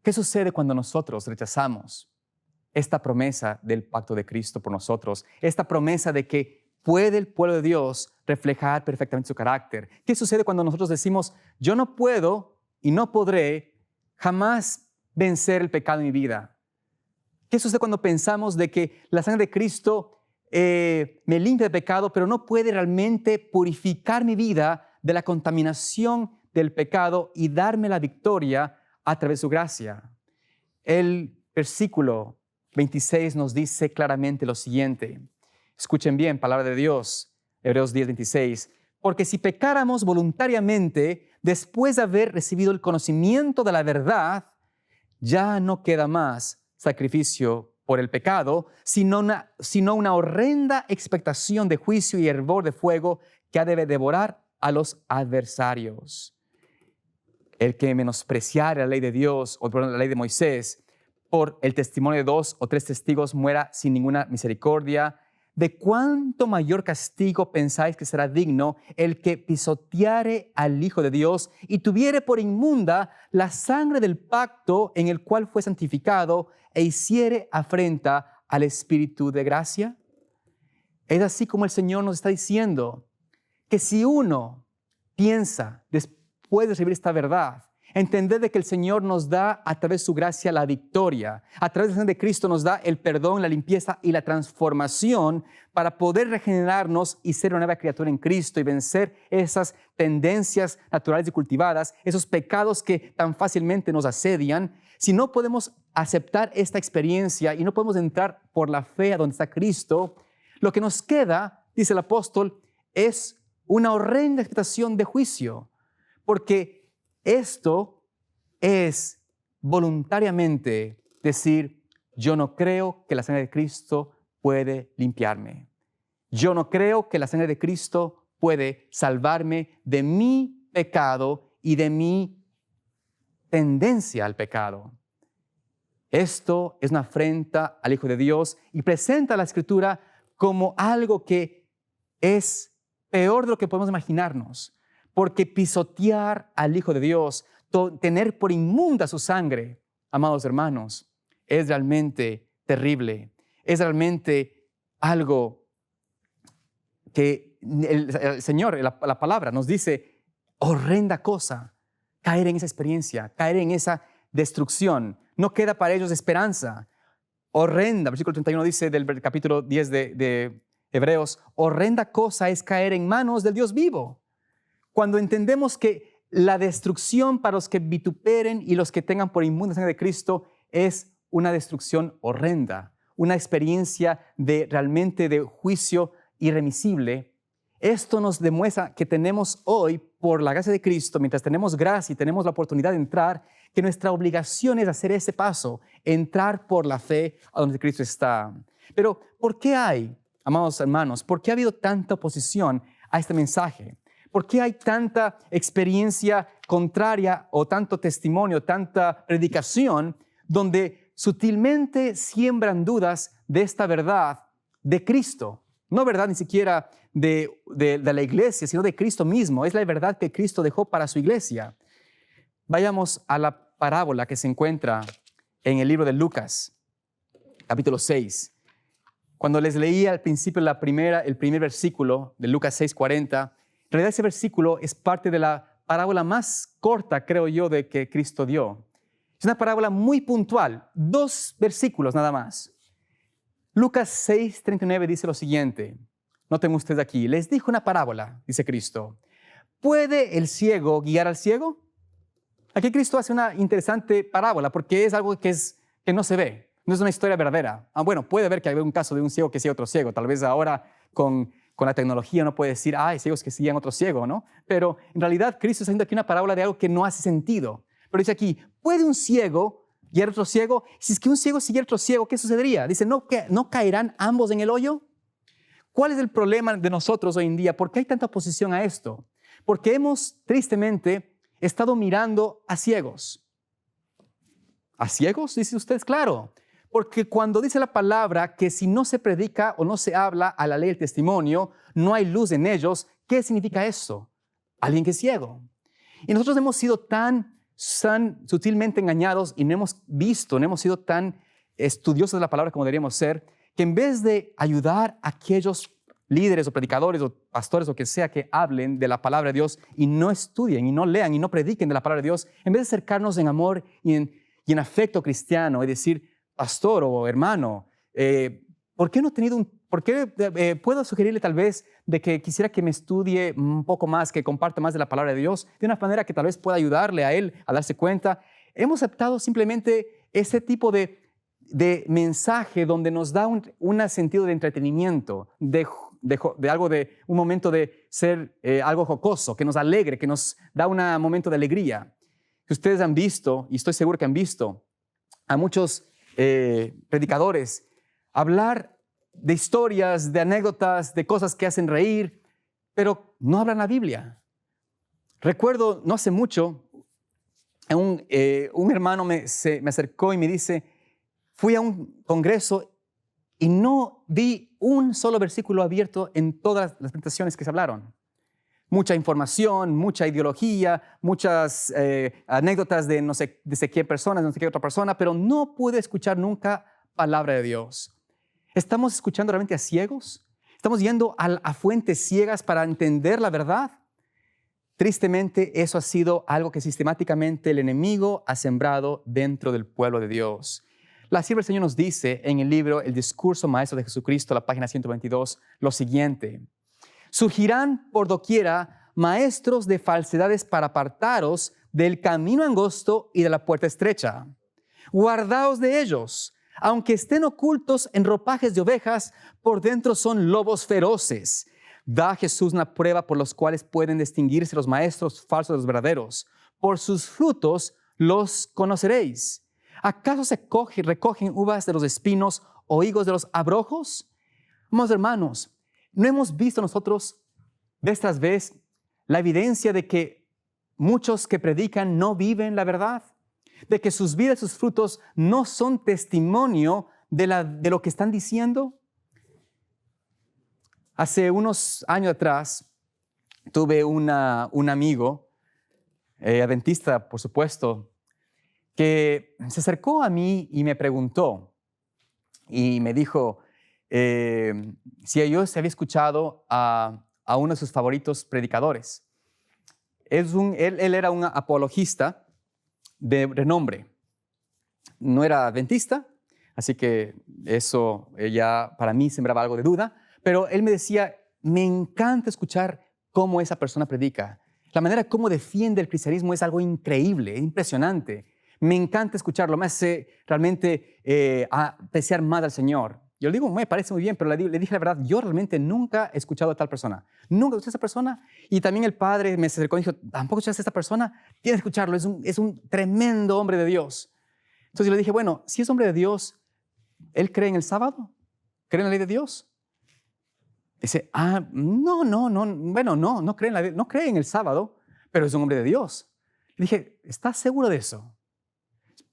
¿Qué sucede cuando nosotros rechazamos esta promesa del pacto de Cristo por nosotros? Esta promesa de que puede el pueblo de Dios reflejar perfectamente su carácter. ¿Qué sucede cuando nosotros decimos, yo no puedo y no podré jamás vencer el pecado en mi vida? ¿Qué sucede cuando pensamos de que la sangre de Cristo me limpia de pecado, pero no puede realmente purificar mi vida de la contaminación del pecado y darme la victoria a través de su gracia? El versículo 26 nos dice claramente lo siguiente. Escuchen bien, palabra de Dios, Hebreos 10:26. Porque si pecáramos voluntariamente después de haber recibido el conocimiento de la verdad, ya no queda más sacrificio por el pecado, sino una horrenda expectación de juicio y hervor de fuego que ha de devorar a los adversarios. El que menospreciare la ley de Dios o la ley de Moisés por el testimonio de 2 o 3 testigos muera sin ninguna misericordia. ¿De cuánto mayor castigo pensáis que será digno el que pisoteare al Hijo de Dios y tuviere por inmunda la sangre del pacto en el cual fue santificado e hiciere afrenta al Espíritu de gracia? Es así como el Señor nos está diciendo que si uno piensa después de recibir esta verdad, entender de que el Señor nos da a través de su gracia la victoria. A través de la sangre de Cristo nos da el perdón, la limpieza y la transformación para poder regenerarnos y ser una nueva criatura en Cristo y vencer esas tendencias naturales y cultivadas, esos pecados que tan fácilmente nos asedian. Si no podemos aceptar esta experiencia y no podemos entrar por la fe a donde está Cristo, lo que nos queda, dice el apóstol, es una horrenda expectación de juicio, porque esto es voluntariamente decir, yo no creo que la sangre de Cristo puede limpiarme. Yo no creo que la sangre de Cristo puede salvarme de mi pecado y de mi tendencia al pecado. Esto es una afrenta al Hijo de Dios y presenta la Escritura como algo que es peor de lo que podemos imaginarnos. Porque pisotear al Hijo de Dios, tener por inmunda su sangre, amados hermanos, es realmente terrible. es realmente algo que el Señor, la palabra nos dice, horrenda cosa, caer en esa experiencia, caer en esa destrucción. No queda para ellos esperanza. Horrenda, versículo 31 dice del capítulo 10 de Hebreos, horrenda cosa es caer en manos del Dios vivo. Cuando entendemos que la destrucción para los que vituperen y los que tengan por inmunda sangre de Cristo es una destrucción horrenda, una experiencia realmente de juicio irremisible. Esto nos demuestra que tenemos hoy, por la gracia de Cristo, mientras tenemos gracia y tenemos la oportunidad de entrar, que nuestra obligación es hacer ese paso, entrar por la fe a donde Cristo está. Pero, ¿por qué hay, amados hermanos, por qué ha habido tanta oposición a este mensaje? ¿Por qué hay tanta experiencia contraria o tanto testimonio, tanta predicación donde sutilmente siembran dudas de esta verdad de Cristo? No verdad ni siquiera de la iglesia, sino de Cristo mismo. Es la verdad que Cristo dejó para su iglesia. Vayamos a la parábola que se encuentra en el libro de Lucas, capítulo 6. Cuando les leía al principio el primer versículo de Lucas 6:40, en realidad ese versículo es parte de la parábola más corta, creo yo, de que Cristo dio. Es una parábola muy puntual, 2 versículos nada más. Lucas 6:39 dice lo siguiente. Noten ustedes aquí, les dijo una parábola, dice Cristo. ¿Puede el ciego guiar al ciego? Aquí Cristo hace una interesante parábola porque es algo que no se ve, no es una historia verdadera. Bueno, puede haber que haya un caso de un ciego que siga otro ciego. Tal vez ahora con la tecnología uno puede decir, hay ciegos que siguen otro ciego, ¿no? Pero en realidad Cristo está haciendo aquí una parábola de algo que no hace sentido. Pero dice aquí, ¿puede un ciego guiar a otro ciego? Si es que un ciego siguiera a otro ciego, ¿qué sucedería? Dice, ¿no caerán ambos en el hoyo? ¿Cuál es el problema de nosotros hoy en día? ¿Por qué hay tanta oposición a esto? Porque hemos, tristemente, estado mirando a ciegos. ¿A ciegos? Dicen ustedes, claro. Porque cuando dice la palabra que si no se predica o no se habla a la ley del testimonio, no hay luz en ellos, ¿qué significa eso? Alguien que es ciego. Y nosotros hemos sido tan sutilmente engañados y no hemos visto, no hemos sido tan estudiosos de la palabra como deberíamos ser, que en vez de ayudar a aquellos líderes o predicadores o pastores o que sea que hablen de la palabra de Dios y no estudien y no lean y no prediquen de la palabra de Dios, en vez de acercarnos en amor y en afecto cristiano y decir, pastor o hermano, ¿por qué no he tenido puedo sugerirle tal vez de que quisiera que me estudie un poco más, que comparta más de la palabra de Dios, de una manera que tal vez pueda ayudarle a él a darse cuenta? Hemos aceptado simplemente ese tipo de mensaje donde nos da un sentido de entretenimiento, de algo, de un momento de ser algo jocoso, que nos alegre, que nos da un momento de alegría. Que ustedes han visto, y estoy seguro que han visto, a muchos predicadores hablar de historias, de anécdotas, de cosas que hacen reír, pero no hablan la Biblia. Recuerdo, no hace mucho, un hermano se me acercó y me dice, fui a un congreso y no vi un solo versículo abierto en todas las presentaciones que se hablaron. Mucha información, mucha ideología, muchas anécdotas de no sé qué personas, no sé qué otra persona, pero no pude escuchar nunca palabra de Dios. ¿Estamos escuchando realmente a ciegos? ¿Estamos yendo a fuentes ciegas para entender la verdad? Tristemente, eso ha sido algo que sistemáticamente el enemigo ha sembrado dentro del pueblo de Dios. La sierva del Señor nos dice en el libro El Discurso Maestro de Jesucristo, la página 122, lo siguiente. Surgirán por doquiera maestros de falsedades para apartaros del camino angosto y de la puerta estrecha. Guardaos de ellos. Aunque estén ocultos en ropajes de ovejas, por dentro son lobos feroces. Da a Jesús una prueba por los cuales pueden distinguirse los maestros falsos de los verdaderos. Por sus frutos los conoceréis. ¿Acaso se recogen uvas de los espinos o higos de los abrojos? Amados hermanos, ¿no hemos visto nosotros vez tras vez la evidencia de que muchos que predican no viven la verdad? De que sus vidas, sus frutos no son testimonio de lo que están diciendo. Hace unos años atrás tuve un amigo, adventista por supuesto, que se acercó a mí y me preguntó, y me dijo si yo se había escuchado a uno de sus favoritos predicadores. Él era un apologista de renombre. No era adventista, así que eso ya para mí sembraba algo de duda, pero él me decía, me encanta escuchar cómo esa persona predica. La manera como defiende el cristianismo es algo increíble, impresionante. Me encanta escucharlo, me hace realmente apreciar más al Señor. Yo le digo, me parece muy bien, pero le dije la verdad, yo realmente nunca he escuchado a tal persona. Nunca escuché a esa persona. Y también el padre me acercó y dijo, ¿tampoco escuchaste a esta persona? Tienes que escucharlo, es un tremendo hombre de Dios. Entonces yo le dije, bueno, si es hombre de Dios, ¿él cree en el sábado? ¿Cree en la ley de Dios? Dice, no cree en la ley, no cree en el sábado, pero es un hombre de Dios. Le dije, ¿estás seguro de eso?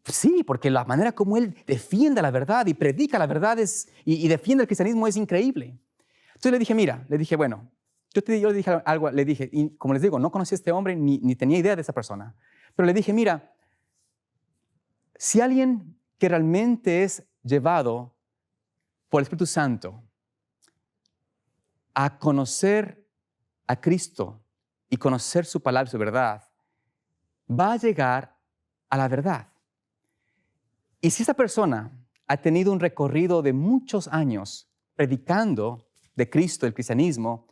Sí, porque la manera como él defiende la verdad y predica la verdad y defiende el cristianismo es increíble. Entonces le dije, mira, bueno, yo le dije algo, le dije, y como les digo, no conocí a este hombre ni tenía idea de esa persona, pero le dije, mira, si alguien que realmente es llevado por el Espíritu Santo a conocer a Cristo y conocer su palabra y su verdad, va a llegar a la verdad. Y si esta persona ha tenido un recorrido de muchos años predicando de Cristo, el cristianismo,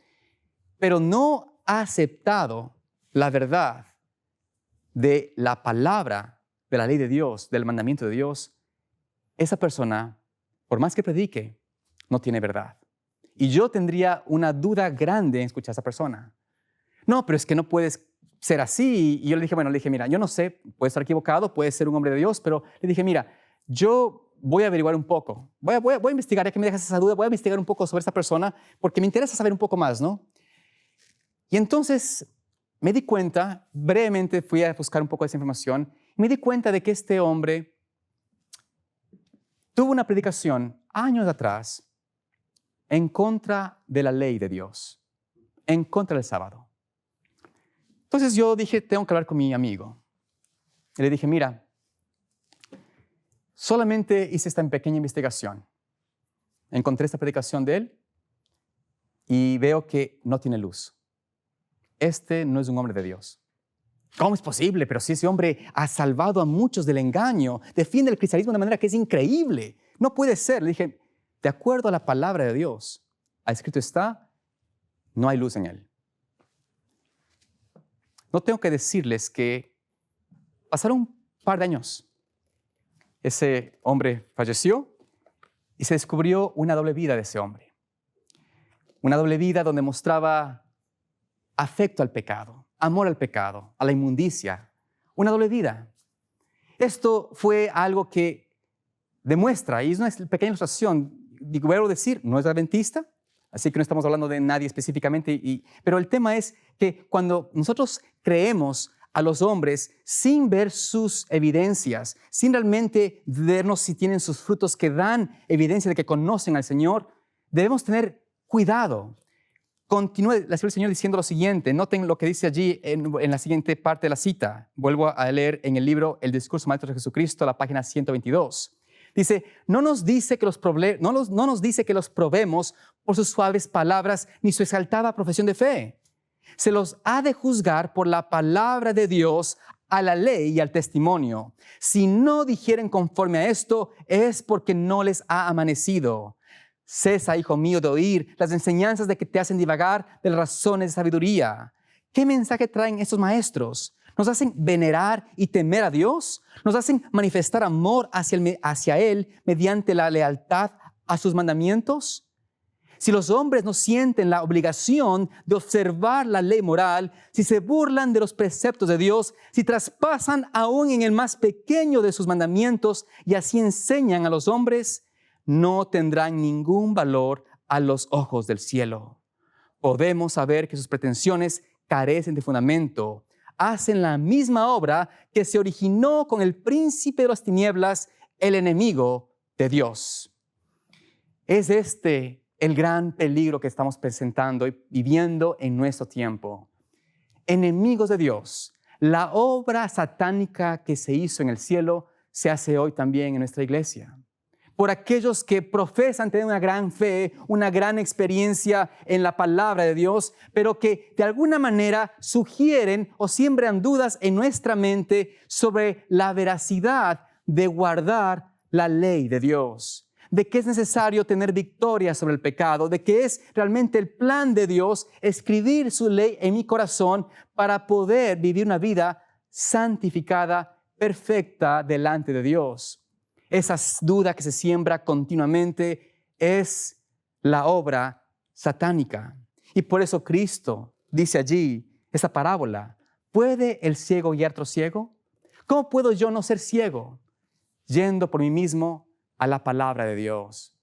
pero no ha aceptado la verdad de la palabra, de la ley de Dios, del mandamiento de Dios, esa persona, por más que predique, no tiene verdad. Y yo tendría una duda grande en escuchar a esa persona. No, pero es que no puedes ser así. Y yo le dije, mira, yo no sé, puede estar equivocado, puede ser un hombre de Dios, pero le dije, mira, yo voy a averiguar un poco. Voy a investigar, ya que me dejas esa duda, voy a investigar un poco sobre esta persona porque me interesa saber un poco más, ¿no? Y entonces me di cuenta, brevemente fui a buscar un poco de esa información, y me di cuenta de que este hombre tuvo una predicación años atrás en contra de la ley de Dios, en contra del sábado. Entonces yo dije, tengo que hablar con mi amigo. Y le dije, mira, solamente hice esta pequeña investigación. Encontré esta predicación de él y veo que no tiene luz. Este no es un hombre de Dios. ¿Cómo es posible? Pero si ese hombre ha salvado a muchos del engaño, defiende el cristianismo de una manera que es increíble. No puede ser. Le dije, de acuerdo a la palabra de Dios, escrito está, no hay luz en él. No tengo que decirles que pasaron un par de años. Ese hombre falleció y se descubrió una doble vida de ese hombre. Una doble vida donde mostraba afecto al pecado, amor al pecado, a la inmundicia. Una doble vida. Esto fue algo que demuestra, y es una pequeña ilustración, vuelvo a decir, no es adventista, así que no estamos hablando de nadie específicamente, pero el tema es que cuando nosotros creemos a los hombres sin ver sus evidencias, sin realmente vernos si tienen sus frutos que dan evidencia de que conocen al Señor, debemos tener cuidado. Continúa el Señor diciendo lo siguiente, noten lo que dice allí en la siguiente parte de la cita. Vuelvo a leer en el libro El Discurso Maestro de Jesucristo, la página 122. Dice, no nos dice que los probemos por sus suaves palabras ni su exaltada profesión de fe. Se los ha de juzgar por la palabra de Dios, a la ley y al testimonio. Si no dijeren conforme a esto, es porque no les ha amanecido. Cesa, hijo mío, de oír las enseñanzas de que te hacen divagar de las razones de sabiduría. ¿Qué mensaje traen estos maestros? ¿Nos hacen venerar y temer a Dios? ¿Nos hacen manifestar amor hacia Él mediante la lealtad a sus mandamientos? Si los hombres no sienten la obligación de observar la ley moral, si se burlan de los preceptos de Dios, si traspasan aún en el más pequeño de sus mandamientos y así enseñan a los hombres, no tendrán ningún valor a los ojos del cielo. Podemos saber que sus pretensiones carecen de fundamento. Hacen la misma obra que se originó con el príncipe de las tinieblas, el enemigo de Dios. Es este el gran peligro que estamos presentando y viviendo en nuestro tiempo. Enemigos de Dios. La obra satánica que se hizo en el cielo se hace hoy también en nuestra iglesia. por aquellos que profesan tener una gran fe, una gran experiencia en la palabra de Dios, pero que de alguna manera sugieren o siembran dudas en nuestra mente sobre la veracidad de guardar la ley de Dios, de que es necesario tener victoria sobre el pecado, de que es realmente el plan de Dios escribir su ley en mi corazón para poder vivir una vida santificada, perfecta delante de Dios. Esa duda que se siembra continuamente es la obra satánica. Y por eso Cristo dice allí, esa parábola, ¿puede el ciego guiar a otro ciego? ¿Cómo puedo yo no ser ciego? Yendo por mí mismo a la palabra de Dios.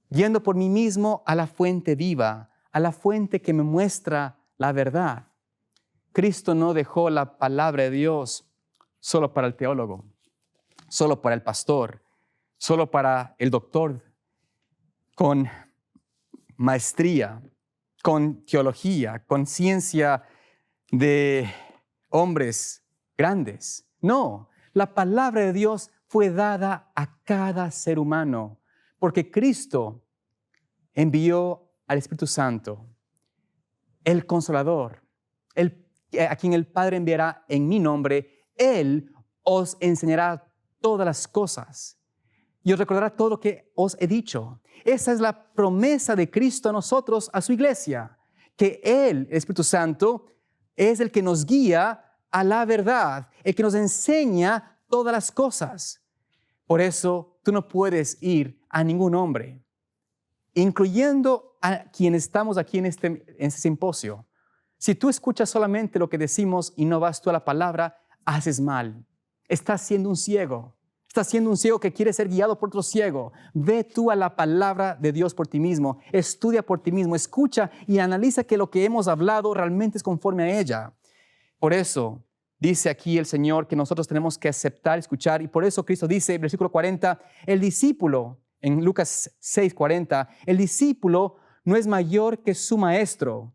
Yendo por mí mismo a la fuente viva, a la fuente que me muestra la verdad. Cristo no dejó la palabra de Dios solo para el teólogo, solo para el pastor, solo para el doctor con maestría, con teología, con ciencia de hombres grandes. No, la palabra de Dios fue dada a cada ser humano, porque Cristo envió al Espíritu Santo, el Consolador, a quien el Padre enviará en mi nombre. Él os enseñará todas las cosas y os recordará todo lo que os he dicho. Esa es la promesa de Cristo a nosotros, a su iglesia, que Él, el Espíritu Santo, es el que nos guía a la verdad, el que nos enseña todas las cosas. Por eso tú no puedes ir a ningún hombre, incluyendo a quienes estamos aquí en este simposio. Si tú escuchas solamente lo que decimos y no vas tú a la palabra, haces mal. Estás siendo un ciego. Estás siendo un ciego que quiere ser guiado por otro ciego. Ve tú a la palabra de Dios por ti mismo. Estudia por ti mismo. Escucha y analiza que lo que hemos hablado realmente es conforme a ella. Por eso dice aquí el Señor que nosotros tenemos que aceptar, escuchar. Y por eso Cristo dice, versículo 40, el discípulo, en Lucas 6:40, el discípulo no es mayor que su maestro,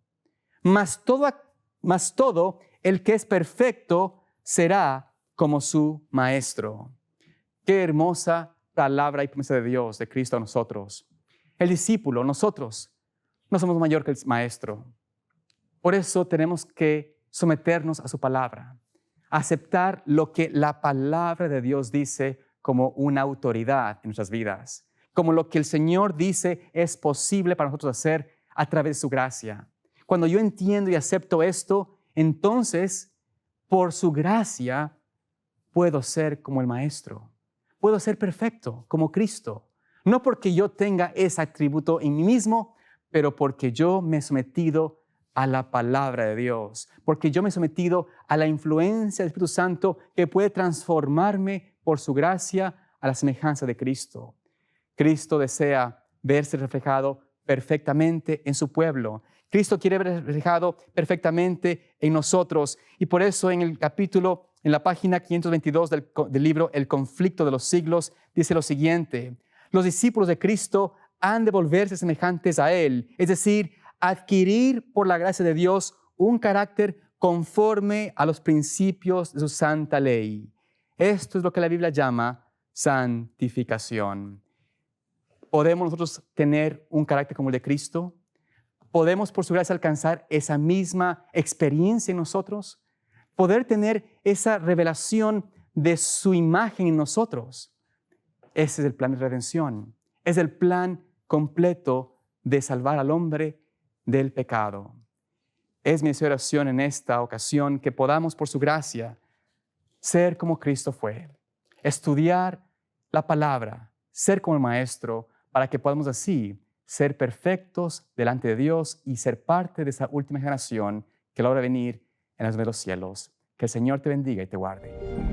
mas todo el que es perfecto será como su maestro. Qué hermosa palabra y promesa de Dios, de Cristo a nosotros. El discípulo, nosotros, no somos mayor que el maestro. Por eso tenemos que someternos a su palabra, aceptar lo que la palabra de Dios dice como una autoridad en nuestras vidas, como lo que el Señor dice es posible para nosotros hacer a través de su gracia. Cuando yo entiendo y acepto esto, entonces, por su gracia, puedo ser como el Maestro. Puedo ser perfecto, como Cristo. No porque yo tenga ese atributo en mí mismo, pero porque yo me he sometido a la palabra de Dios. Porque yo me he sometido a la influencia del Espíritu Santo que puede transformarme por su gracia a la semejanza de Cristo. Cristo desea verse reflejado perfectamente en su pueblo. Cristo quiere ver reflejado perfectamente en nosotros. Y por eso en la página 522 del libro El conflicto de los siglos, dice lo siguiente: los discípulos de Cristo han de volverse semejantes a Él, es decir, adquirir por la gracia de Dios un carácter conforme a los principios de su santa ley. Esto es lo que la Biblia llama santificación. ¿Podemos nosotros tener un carácter como el de Cristo? ¿Podemos por su gracia alcanzar esa misma experiencia en nosotros? ¿Poder tener esa revelación de su imagen en nosotros? Ese es el plan de redención. Es el plan completo de salvar al hombre del pecado. Es mi oración en esta ocasión que podamos por su gracia ser como Cristo fue, estudiar la palabra, ser como el Maestro, para que podamos así ser perfectos delante de Dios y ser parte de esa última generación que logra venir en los cielos. Que el Señor te bendiga y te guarde.